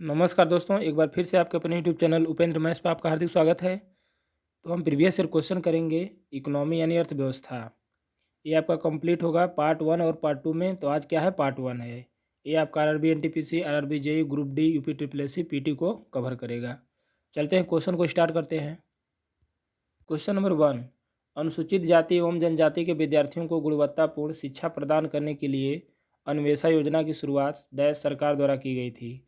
नमस्कार दोस्तों, एक बार फिर से आपके अपने यूट्यूब चैनल उपेंद्र मैथ्स पे आपका हार्दिक स्वागत है। तो हम प्रीवियस ईयर क्वेश्चन करेंगे इकोनॉमी यानी अर्थव्यवस्था। ये आपका कंप्लीट होगा पार्ट 1 और पार्ट 2 में। तो आज क्या है, पार्ट 1 है। ये आपका RRB NTPC, RRB JEE, group D, UP triple SC, PT को कवर करेगा। चलते हैं क्वेश्चन को स्टार्ट करते हैं। क्वेश्चन नंबर 1, अनुसूचित जाति एवं जनजाति के विद्यार्थियों को गुणवत्तापूर्ण शिक्षा प्रदान करने के लिए अन्वेषा योजना की शुरुआत डैश सरकार द्वारा की गई थी।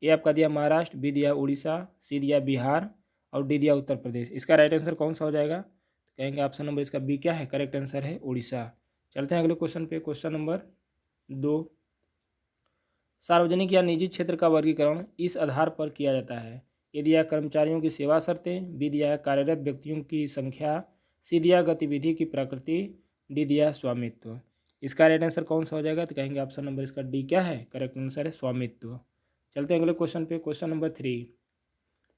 ए आपका दिया महाराष्ट्र, बी दिया उड़ीसा, सी दिया बिहार और डी दिया उत्तर प्रदेश। इसका राइट आंसर कौन सा हो जाएगा? तो कहेंगे ऑप्शन नंबर इसका बी क्या है, करेक्ट आंसर है उड़ीसा। चलते हैं अगले क्वेश्चन पे। क्वेश्चन नंबर 2, सार्वजनिक या निजी क्षेत्र का वर्गीकरण इस आधार पर किया जाता है। ए दिया कर्मचारियों की सेवा शर्तें, बी दिया है कार्यरत व्यक्तियों की संख्या, सी दिया गतिविधि की प्रकृति, डी दिया स्वामित्व। इसका राइट आंसर कौन सा हो जाएगा? तो कहेंगे ऑप्शन नंबर इसका डी क्या है, करेक्ट आंसर है स्वामित्व। चलते हैं अगले क्वेश्चन पे। क्वेश्चन नंबर 3,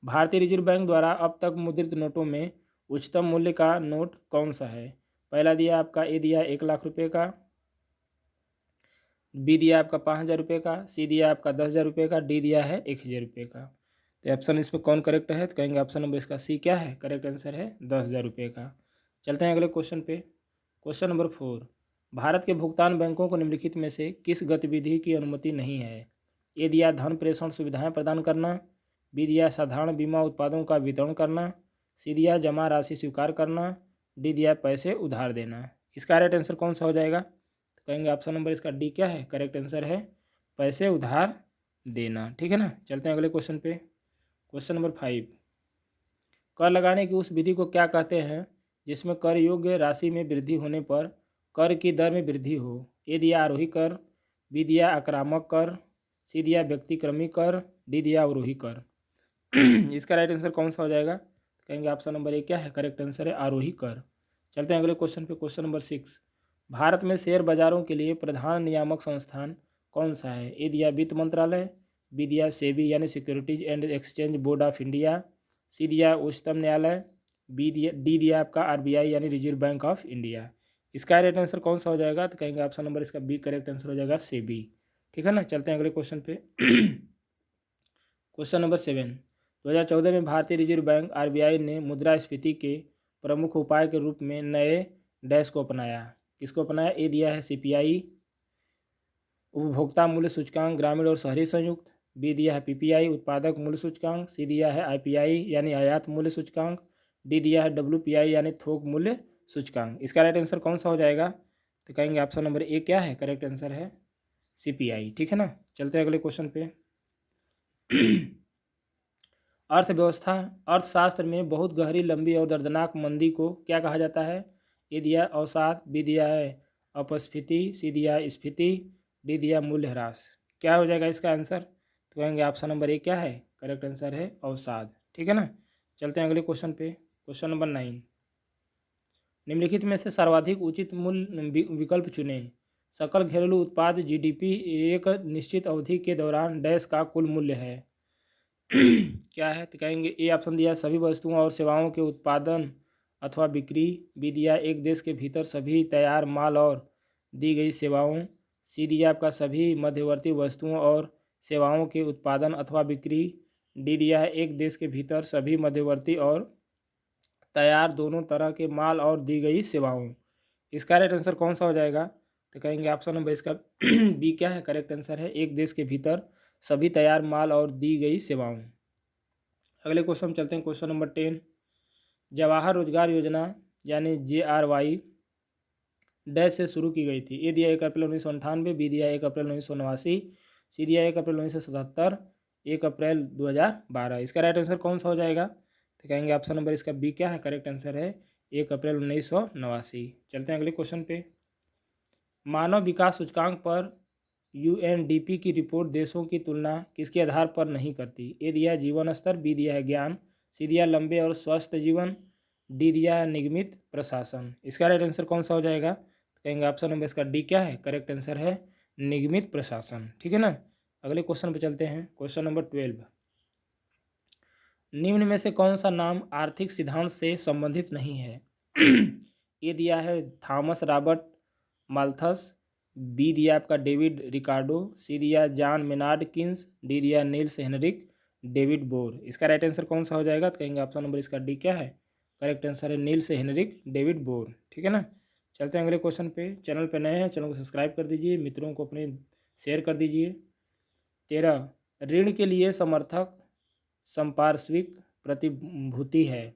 भारतीय रिजर्व बैंक द्वारा अब तक मुद्रित नोटों में उच्चतम मूल्य का नोट कौन सा है? पहला दिया आपका ए दिया 1,00,000 रुपये का, बी दिया आपका 5,000 रुपये का, सी दिया आपका 10,000 रुपये का, डी दिया है 1,000 रुपये का। तो ऑप्शन इसमें कौन करेक्ट है? तो कहेंगे ऑप्शन नंबर इसका सी क्या है, करेक्ट आंसर है 10,000 रुपये का। चलते हैं अगले क्वेश्चन पे। क्वेश्चन नंबर 4, भारत के भुगतान बैंकों को निम्नलिखित में से किस गतिविधि की अनुमति नहीं है? ए दिया धन प्रेषण सुविधाएं प्रदान करना, बी दिया साधारण बीमा उत्पादों का वितरण करना, सी दिया जमा राशि स्वीकार करना, डी दिया पैसे उधार देना। इसका राइट आंसर कौन सा हो जाएगा? तो कहेंगे ऑप्शन नंबर इसका डी क्या है, करेक्ट आंसर है पैसे उधार देना। ठीक है ना। चलते हैं अगले क्वेश्चन पे। क्वेश्चन नंबर 5, कर लगाने की उस विधि को क्या कहते हैं जिसमें कर योग्य राशि में वृद्धि होने पर कर की दर में वृद्धि हो? ए दिया आरोही कर, बी दिया आक्रामक कर, सी दिया व्यक्तिक्रमी कर, डी दिया अवरोही कर। इसका राइट आंसर कौन सा हो जाएगा? कहेंगे ऑप्शन नंबर ए क्या है, करेक्ट आंसर है आरोही कर। चलते हैं अगले क्वेश्चन पे। क्वेश्चन नंबर 6, भारत में शेयर बाजारों के लिए प्रधान नियामक संस्थान कौन सा है? ए दिया वित्त मंत्रालय, बी दिया सेबी यानी securities and exchange board of India, C दिया उच्चतम न्यायालय, डी दिया आपका आरबीआई यानी रिजर्व बैंक ऑफ इंडिया। इसका राइट आंसर कौन सा हो जाएगा? तो कहेंगे ऑप्शन नंबर इसका बी करेक्ट आंसर हो जाएगा सेबी। ठीक है ना। चलते हैं अगले क्वेश्चन पे। क्वेश्चन नंबर 7, 2014 में भारतीय रिजर्व बैंक आरबीआई ने मुद्रास्फीति के प्रमुख उपाय के रूप में नए डैश को अपनाया। किसको अपनाया? ए दिया है सीपीआई उपभोक्ता मूल्य सूचकांक ग्रामीण और शहरी संयुक्त, बी दिया है पीपीआई उत्पादक मूल्य सूचकांक, सी दिया है आईपीआई यानी आयात मूल्य सूचकांक, डी दिया है डब्ल्यूपीआई यानी थोक मूल्य सूचकांक। इसका राइट आंसर कौन सा हो जाएगा? तो कहेंगे ऑप्शन नंबर ए क्या है, करेक्ट आंसर है सीपीआई। ठीक है ना। चलते हैं अगले क्वेश्चन पे। अर्थव्यवस्था अर्थशास्त्र में बहुत गहरी, लंबी और दर्दनाक मंदी को क्या कहा जाता है? ए दिया अवसाद, बी दिया है अपस्फीति, सी दिया स्फीति, डी दिया मूल्य ह्रास। क्या हो जाएगा इसका आंसर? तो कहेंगे ऑप्शन नंबर ए क्या है, करेक्ट आंसर है अवसाद। ठीक है ना। चलते हैं अगले क्वेश्चन पे। क्वेश्चन नंबर 9, निम्नलिखित में से सर्वाधिक उचित मूल्य विकल्प चुनें। सकल घरेलू उत्पाद जीडीपी एक निश्चित अवधि के दौरान डैश का कुल मूल्य है। क्या है? तो कहेंगे ए ऑप्शन दिया सभी वस्तुओं और सेवाओं के उत्पादन अथवा बिक्री, बी दिया एक देश के भीतर सभी तैयार माल और दी गई सेवाओं, सी दिया आपका सभी मध्यवर्ती वस्तुओं और सेवाओं के उत्पादन अथवा बिक्री, डी दिया है एक देश के भीतर सभी मध्यवर्ती और तैयार दोनों तरह के माल और दी गई सेवाओं। इसका राइट आंसर कौन सा हो जाएगा? तो कहेंगे ऑप्शन नंबर इसका बी क्या है, करेक्ट आंसर है एक देश के भीतर सभी तैयार माल और दी गई सेवाओं। अगले क्वेश्चन चलते हैं। क्वेश्चन नंबर 10, जवाहर रोजगार योजना यानी JRY डैश से शुरू की गई थी। ए दिया 1 अप्रैल 1998, बी दिया 1 अप्रैल 1989, सी दिया 1 अप्रैल 1977, 1 अप्रैल 2012। इसका राइट आंसर कौन सा हो जाएगा? तो कहेंगे ऑप्शन नंबर इसका बी क्या है, करेक्ट आंसर है 1 अप्रैल 1989। चलते हैं अगले क्वेश्चन पे। मानव विकास सूचकांक पर UNDP की रिपोर्ट देशों की तुलना किसके आधार पर नहीं करती? ए दिया है जीवन स्तर, बी दिया है ज्ञान, सी दिया लंबे और स्वस्थ जीवन, डी दिया है निगमित प्रशासन। इसका राइट आंसर कौन सा हो जाएगा? तो कहेंगे ऑप्शन नंबर इसका डी क्या है, करेक्ट आंसर है निगमित प्रशासन। ठीक है ना। अगले क्वेश्चन पे चलते हैं। क्वेश्चन नंबर 12, निम्न में से कौन सा नाम आर्थिक सिद्धांत से संबंधित नहीं है? ए दिया है थॉमस रॉबर्ट माल्थस, बी दिया आपका डेविड रिकार्डो, सी दिया जॉन मेनार्ड किन्स, डी दिया नील्स हेनरिक डेविड बोर। इसका राइट आंसर कौन सा हो जाएगा? तो कहेंगे ऑप्शन नंबर इसका डी क्या है, करेक्ट आंसर है नील्स हेनरिक डेविड बोर। ठीक है ना। चलते हैं अगले क्वेश्चन पे। चैनल पे नए हैं, चैनल को सब्सक्राइब कर दीजिए, मित्रों को अपने शेयर कर दीजिए। 13, ऋण के लिए समर्थक संपार्श्विक प्रतिभूति है।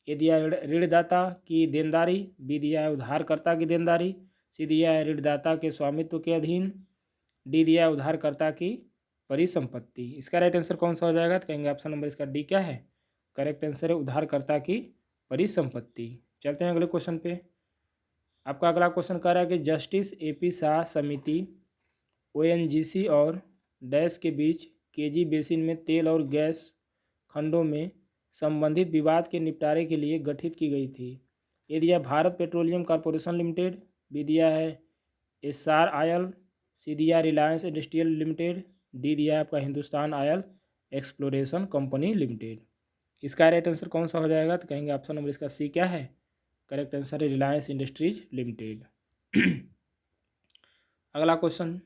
ए दिया है ऋणदाता की देनदारी, बी दिया है उधारकर्ता की देनदारी, सी दिया है ऋणदाता के स्वामित्व के अधीन, डी दिया है उधारकर्ता की परिसंपत्ति। इसका राइट आंसर कौन सा हो जाएगा? तो कहेंगे ऑप्शन नंबर इसका डी क्या है, करेक्ट आंसर है उधारकर्ता की परिसंपत्ति। चलते हैं अगले क्वेश्चन पे। आपका अगला क्वेश्चन कह रहा है कि जस्टिस AP शाह समिति ONGC और डैश के बीच केजी बेसिन में तेल और गैस खंडों में संबंधित विवाद के निपटारे के लिए गठित की गई थी। ये दिया Bharat petroleum corporation limited, B दिया है एस्सार ऑयल, सी दिया रिलायंस इंडस्ट्रियल लिमिटेड, डी दिया है आपका Hindustan oil exploration company limited. इसका राइट आंसर कौन सा हो जाएगा? तो कहेंगे ऑप्शन नंबर इसका सी क्या है, करेक्ट आंसर है रिलायंस इंडस्ट्रीज लिमिटेड। अगला क्वेश्चन,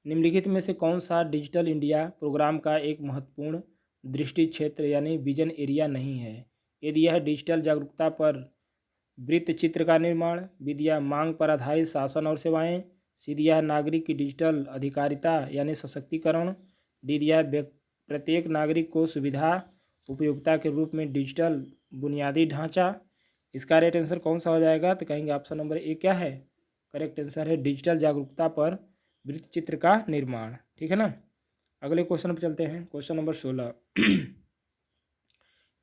निम्नलिखित में से कौन सा डिजिटल इंडिया प्रोग्राम का एक महत्वपूर्ण दृष्टि क्षेत्र यानी विजन एरिया नहीं है? ये दिया है डिजिटल जागरूकता पर वृत्त चित्र का निर्माण, बी दिया मांग पर आधारित शासन और सेवाएं, सी दिया है नागरिक की डिजिटल अधिकारिता यानी सशक्तिकरण, डी दिया है प्रत्येक नागरिक को सुविधा उपयोगिता के रूप में डिजिटल बुनियादी ढांचा। इसका राइट आंसर कौन सा हो जाएगा? तो कहेंगे ऑप्शन नंबर ए क्या है, करेक्ट आंसर है डिजिटल जागरूकता पर वृत्त चित्र का निर्माण। ठीक है ना। अगले क्वेश्चन पर चलते हैं। क्वेश्चन नंबर 16,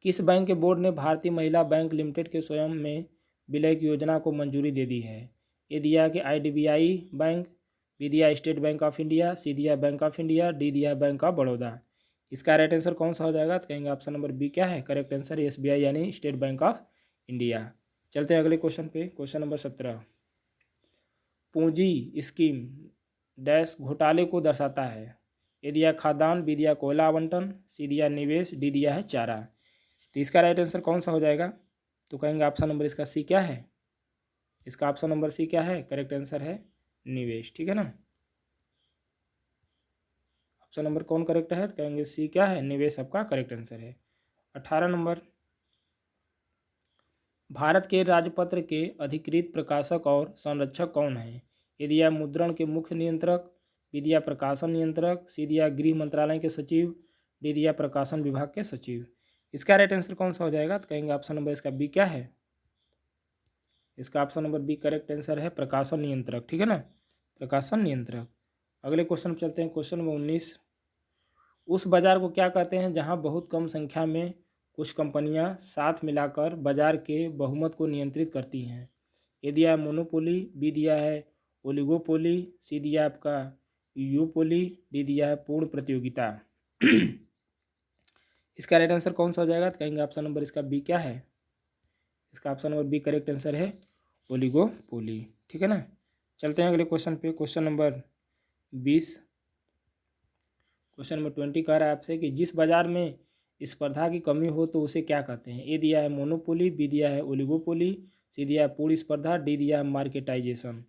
किस बैंक के बोर्ड ने भारतीय महिला बैंक लिमिटेड के स्वयं में विलय की योजना को मंजूरी दे दी है? ए दिया कि IDBI बैंक, बी दिया state bank of India, C दिया बैंक ऑफ इंडिया, डी दिया बैंक ऑफ बड़ौदा। इसका राइट आंसर कौन सा हो जाएगा? तो कहेंगे ऑप्शन नंबर बी क्या है, करेक्ट आंसर SBI यानी स्टेट बैंक ऑफ इंडिया। चलते हैं अगले क्वेश्चन पे। क्वेश्चन नंबर 17, पूंजी स्कीम डैश घोटाले को दर्शाता है? ए दिया खाद्यान्न, बी दिया कोयला आवंटन, सी दिया निवेश, डी दिया है चारा। तो इसका राइट आंसर कौन सा हो जाएगा? तो कहेंगे ऑप्शन नंबर इसका सी क्या है, इसका ऑप्शन नंबर सी क्या है, करेक्ट आंसर है निवेश। ठीक है ना। ऑप्शन नंबर कौन करेक्ट है? तो कहेंगे सी क्या है, निवेश आपका करेक्ट आंसर है। 18 नंबर, भारत के राजपत्र के अधिकृत प्रकाशक और संरक्षक कौन है? ए दिया मुद्रण के मुख्य नियंत्रक, बी दिया प्रकाशन नियंत्रक, सी दिया गृह मंत्रालय के सचिव, डी दिया प्रकाशन विभाग के सचिव। इसका राइट आंसर कौन सा हो जाएगा? तो कहेंगे ऑप्शन नंबर इसका बी क्या है, इसका option number B correct answer है प्रकाशन नियंत्रक। ठीक है ना, प्रकाशन नियंत्रक। अगले क्वेश्चन पर चलते हैं। क्वेश्चन नंबर 19, उस बाजार को क्या कहते हैं जहां बहुत कम संख्या में कुछ कंपनियां साथ मिलाकर बाजार के बहुमत को नियंत्रित करती हैं? ए दिया है मोनोपोली, बी दिया है ओलिगोपोली, सी दिया है आपका यूपोली, डी दिया है पूर्ण प्रतियोगिता। इसका राइट आंसर कौन सा हो जाएगा? तो कहेंगे ऑप्शन नंबर इसका बी क्या है, इसका option number B correct answer है ओलिगोपोली। ठीक है ना। चलते हैं अगले क्वेश्चन पे। क्वेश्चन नंबर 20, क्वेश्चन नंबर 20 कह रहा है आपसे कि जिस बाजार में स्पर्धा की कमी हो तो उसे क्या कहते हैं? ए दिया है मोनोपोली, बी दिया है ओलिगोपोली, सी दिया है पूर्ण स्पर्धा, डी दिया है मार्केटाइजेशन।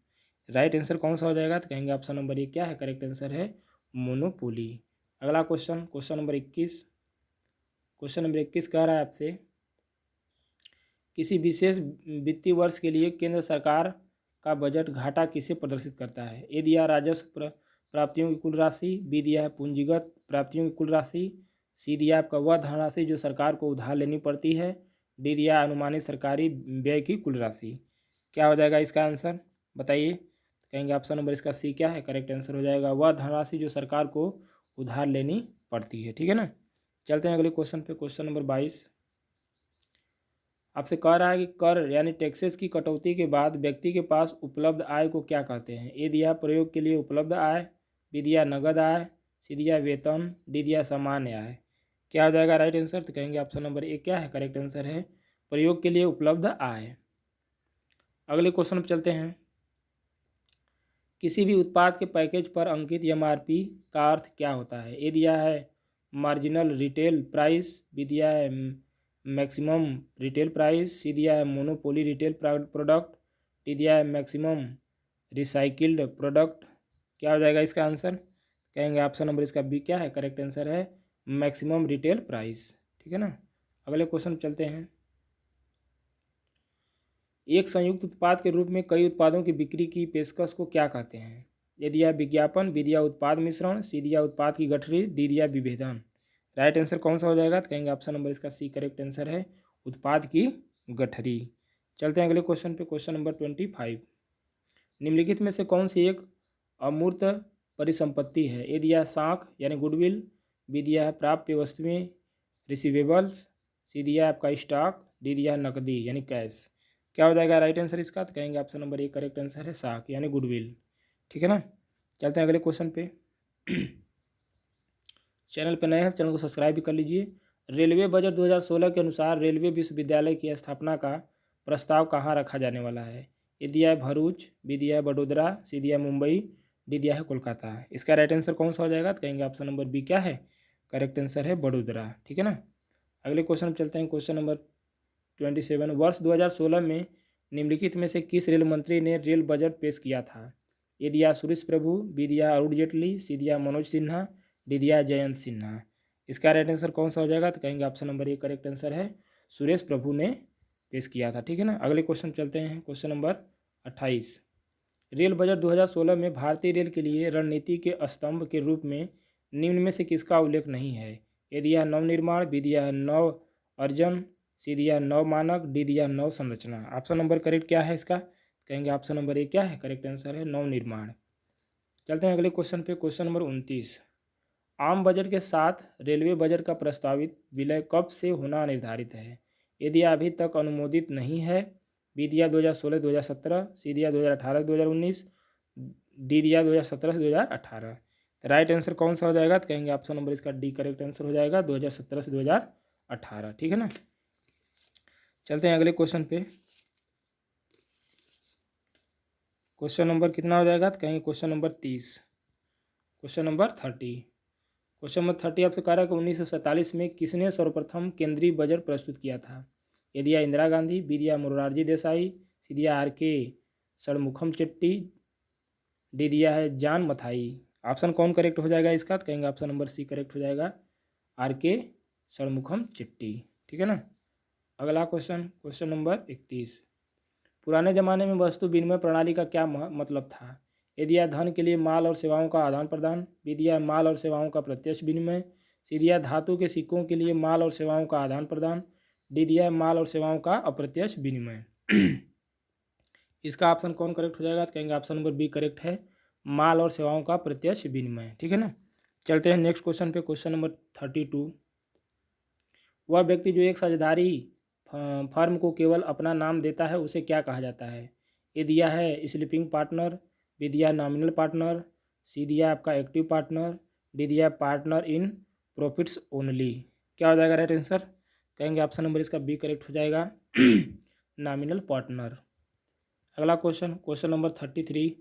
राइट आंसर कौन सा हो जाएगा? तो कहेंगे ऑप्शन नंबर ये क्या है, करेक्ट आंसर है मोनोपोली। अगला question, question number 21, question number 21 कह रहा है आपसे किसी विशेष वित्तीय वर्ष के लिए केंद्र सरकार का बजट घाटा किसे प्रदर्शित करता है? ए दिया राजस्व प्राप्तियों की कुल राशि, बी दिया है पूंजीगत प्राप्तियों की कुल राशि, सी दिया आपका वह धनराशि जो सरकार को उधार लेनी पड़ती है, डी दिया अनुमानित सरकारी व्यय की कुल राशि। क्या हो जाएगा इसका आंसर बताइए? कहेंगे ऑप्शन नंबर इसका सी क्या है, करेक्ट आंसर हो जाएगा वह धनराशि जो सरकार को उधार लेनी पड़ती है। ठीक है ना। चलते हैं अगले क्वेश्चन पे। क्वेश्चन नंबर 22 आपसे कह रहा है कि कर यानी टैक्सेस की कटौती के बाद व्यक्ति के पास उपलब्ध आय को क्या कहते हैं? ए दिया प्रयोग के लिए उपलब्ध आय, बी दिया नगद आय, सी दिया वेतन, डी दिया सामान्य आय। क्या हो जाएगा राइट आंसर? तो कहेंगे ऑप्शन नंबर ए क्या है, करेक्ट आंसर है प्रयोग के लिए उपलब्ध आय। अगले क्वेश्चन पर चलते हैं। किसी भी उत्पाद के पैकेज पर अंकित MRP का अर्थ क्या होता है? ए दिया है मार्जिनल रिटेल प्राइस, बी दिया है मैक्सिमम रिटेल प्राइस, सी दिया है मोनोपोली रिटेल प्रोडक्ट, डी दिया है मैक्सिमम रिसाइकिल्ड प्रोडक्ट। क्या हो जाएगा इसका आंसर? कहेंगे ऑप्शन नंबर इसका बी क्या है, करेक्ट आंसर है मैक्सिमम रिटेल प्राइस। ठीक है ना। अगले क्वेश्चन चलते हैं। एक संयुक्त उत्पाद के रूप में कई उत्पादों की बिक्री की पेशकश को क्या कहते हैं? ए दिया विज्ञापन, बी दिया उत्पाद मिश्रण, सी दिया उत्पाद की गठरी, डी दिया विभेदन। राइट आंसर कौन सा हो जाएगा? तो कहेंगे ऑप्शन नंबर इसका सी करेक्ट आंसर है उत्पाद की गठरी। चलते हैं अगले क्वेश्चन पे, क्वेश्चन नंबर 25। निम्नलिखित में से कौन सी एक अमूर्त परिसंपत्ति है? ए दिया साख यानी गुडविल, बी दिया है प्राप्य वस्तुएं रिसीवेबल्स, सी दिया है आपका स्टॉक, डी दिया है नकदी यानी कैश। क्या हो जाएगा राइट आंसर इसका? तो कहेंगे option number A correct answer है साख यानी गुडविल। ठीक है ना। चलते हैं अगले क्वेश्चन पे। चैनल पर नए हैं चैनल को सब्सक्राइब भी कर लीजिए। रेलवे बजट 2016 के अनुसार रेलवे विश्वविद्यालय की स्थापना का प्रस्ताव कहाँ रखा जाने वाला है? ए दिया है भरूच, बी दिया है बड़ोदरा, सी दिया है मुंबई, डी दिया है कोलकाता। इसका राइट आंसर कौन सा हो जाएगा? तो कहेंगे ऑप्शन नंबर बी क्या है, करेक्ट आंसर है बड़ोदरा। ठीक है ना। अगले क्वेश्चन चलते हैं, क्वेश्चन नंबर 27। वर्ष 2016 में निम्नलिखित में से किस रेल मंत्री ने रेल बजट पेश किया था? ए दिया सुरेश प्रभु, बी दिया अरुण जेटली, सी दिया मनोज सिन्हा, डी दिया जयंत सिन्हा। इसका राइट आंसर कौन सा हो जाएगा? तो कहेंगे option number A correct answer है सुरेश प्रभु ने पेश किया था। ठीक है ना। अगले क्वेश्चन चलते हैं, क्वेश्चन नंबर 28। रेल बजट 2016 में भारतीय रेल के लिए रणनीति के स्तंभ के रूप में निम्न में से किसका उल्लेख नहीं है? ए दिया नवनिर्माण, बी दिया नव अर्जन, सी दिया नव मानक, डी दिया नव संरचना। ऑप्शन नंबर करेक्ट क्या है इसका? कहेंगे ऑप्शन नंबर ए क्या है, करेक्ट आंसर है नव निर्माण। चलते हैं अगले क्वेश्चन पे, क्वेश्चन नंबर 29। आम बजट के साथ रेलवे बजट का प्रस्तावित विलय कब से होना निर्धारित है? ए दिया अभी तक अनुमोदित नहीं है, बी दिया 2016-2017, सी दिया 2018-2019, डी दिया 2017-2018। राइट आंसर कौन सा हो जाएगा? तो कहेंगे ऑप्शन नंबर इसका डी करेक्ट आंसर हो जाएगा 2017 से 2018। ठीक है ना। चलते हैं अगले क्वेश्चन पे, क्वेश्चन नंबर कितना हो जाएगा? तो कहेंगे question number 30, question number 30। Question number 30 आपसे कह रहा है कि 1947 में किसने सर्वप्रथम केंद्रीय बजट प्रस्तुत किया था? ए दिया इंदिरा गांधी, बी दिया मोरारजी देसाई, सी दिया आर के षणमुखम चेट्टी, डी दिया है जान मथाई। ऑप्शन कौन करेक्ट हो जाएगा इसका? तो कहेंगे ऑप्शन नंबर सी करेक्ट हो जाएगा आर के षणमुखम चिट्टी। ठीक है ना। अगला क्वेश्चन, क्वेश्चन नंबर 31। पुराने ज़माने में वस्तु विनिमय प्रणाली का क्या मतलब था? ए दिया धन के लिए माल और सेवाओं का आदान प्रदान, बी दिया माल और सेवाओं का प्रत्यक्ष विनिमय, सी दिया धातु के सिक्कों के लिए माल और सेवाओं का आदान प्रदान, डी दिया माल और सेवाओं का अप्रत्यक्ष विनिमय। इसका ऑप्शन कौन करेक्ट हो जाएगा? तो कहेंगे ऑप्शन नंबर बी करेक्ट है माल और सेवाओं का प्रत्यक्ष विनिमय। ठीक है ना। चलते हैं नेक्स्ट क्वेश्चन पे, क्वेश्चन नंबर 32। वह व्यक्ति जो एक साझेदारी फर्म को केवल अपना नाम देता है उसे क्या कहा जाता है? ए दिया है स्लीपिंग पार्टनर, बी दिया नॉमिनल पार्टनर, सी दिया आपका एक्टिव पार्टनर, डी दिया पार्टनर इन प्रॉफिट्स ओनली। क्या हो जाएगा राइट आंसर? कहेंगे ऑप्शन नंबर इसका बी करेक्ट हो जाएगा नॉमिनल पार्टनर। अगला क्वेश्चन, क्वेश्चन नंबर 33।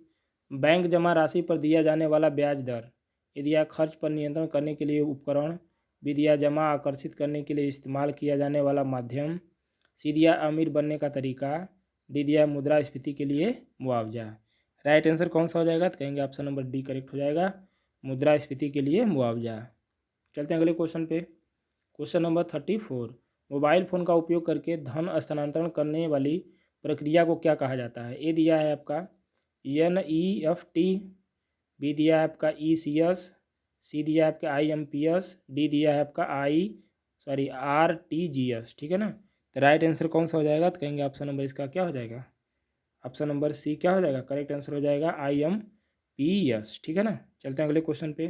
बैंक जमा राशि पर दिया जाने वाला ब्याज दर। ए दिया खर्च पर नियंत्रण करने के लिए उपकरण, बी दिया जमा आकर्षित करने के लिए इस्तेमाल किया जाने वाला माध्यम, सी दिया अमीर बनने का तरीका, डी दिया मुद्रास्फीति के लिए मुआवजा। राइट आंसर कौन सा हो जाएगा? तो कहेंगे ऑप्शन नंबर डी करेक्ट हो जाएगा मुद्रास्फीति के लिए मुआवजा। चलते हैं अगले क्वेश्चन पे, क्वेश्चन नंबर 34। मोबाइल फ़ोन का उपयोग करके धन हस्तांतरण करने वाली प्रक्रिया को क्या कहा जाता है? ए दिया है आपका NEFT, बी दिया है आपका ECS, सी दिया है आपका IMPS, डी दिया है आपका RTGS। ठीक है ना। तो राइट आंसर कौन सा हो जाएगा? तो कहेंगे ऑप्शन नंबर इसका क्या हो जाएगा, ऑप्शन नंबर सी क्या हो जाएगा, करेक्ट आंसर हो जाएगा IMPS। ठीक है ना। चलते हैं अगले क्वेश्चन पे,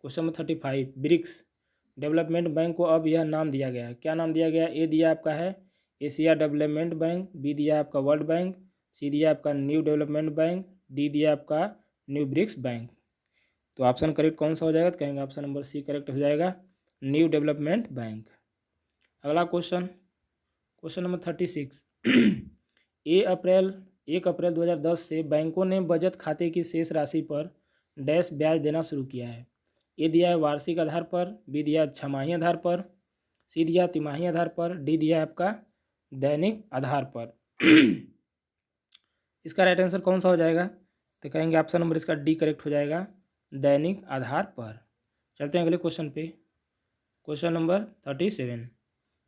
question number 35। BRICS development bank को अब यह नाम दिया गया है, क्या नाम दिया गया? ए दिया आपका है एशिया डेवलपमेंट बैंक, बी दिया आपका वर्ल्ड बैंक, सी दिया आपका न्यू डेवलपमेंट बैंक, डी दिया आपका न्यू ब्रिक्स बैंक। तो ऑप्शन करेक्ट कौन सा हो जाएगा? तो कहेंगे ऑप्शन नंबर सी करेक्ट हो जाएगा न्यू डेवलपमेंट बैंक। अगला क्वेश्चन, क्वेश्चन नंबर 36। 1 अप्रैल 2010 से बैंकों ने बचत खाते की शेष राशि पर डैश ब्याज देना शुरू किया है। ए दिया है वार्षिक आधार पर, बी दिया छमाही आधार पर, सी दिया तिमाही आधार पर, डी दिया आपका दैनिक आधार पर। इसका राइट आंसर कौन सा हो जाएगा? तो कहेंगे ऑप्शन नंबर इसका डी करेक्ट हो जाएगा, दैनिक आधार पर। चलते हैं अगले क्वेश्चन पे। क्वेश्चन नंबर 37,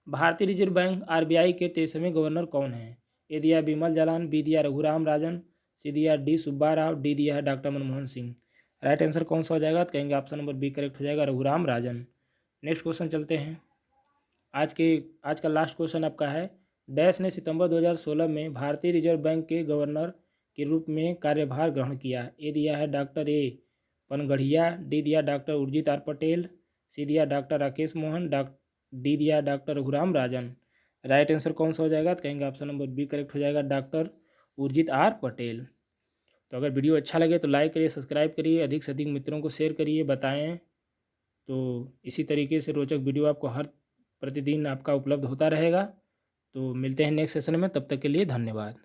भारतीय रिजर्व बैंक आरबीआई के 23वें गवर्नर कौन हैं? ए दिया बिमल जालान, बी दिया रघुराम राजन, सी दिया डी सुब्बा राव, डी दिया है doctor Manmohan Singh. Right answer कौन सा हो जाएगा? तो कहेंगे ऑप्शन नंबर बी करेक्ट हो जाएगा, रघुराम राजन। नेक्स्ट क्वेश्चन चलते हैं। आज का लास्ट क्वेश्चन आपका है, डैश ने सितंबर 2016 में भारतीय रिजर्व बैंक के गवर्नर के रूप में कार्यभार ग्रहण किया? ए दिया है डॉक्टर ए पनगढ़िया, डी दिया डॉक्टर उर्जित आर पटेल, सी दिया डॉक्टर राकेश मोहन, डी दिया doctor Raghuram Rajan. Right answer कौन सा हो जाएगा? तो कहेंगे ऑप्शन नंबर बी करेक्ट हो जाएगा, डॉक्टर उर्जित आर पटेल। तो अगर वीडियो अच्छा लगे तो लाइक करिए, सब्सक्राइब करिए, अधिक से अधिक मित्रों को शेयर करिए, बताएं। तो इसी तरीके से रोचक वीडियो आपको हर प्रतिदिन आपका उपलब्ध होता रहेगा। तो मिलते हैं नेक्स्ट सेशन में, तब तक के लिए धन्यवाद।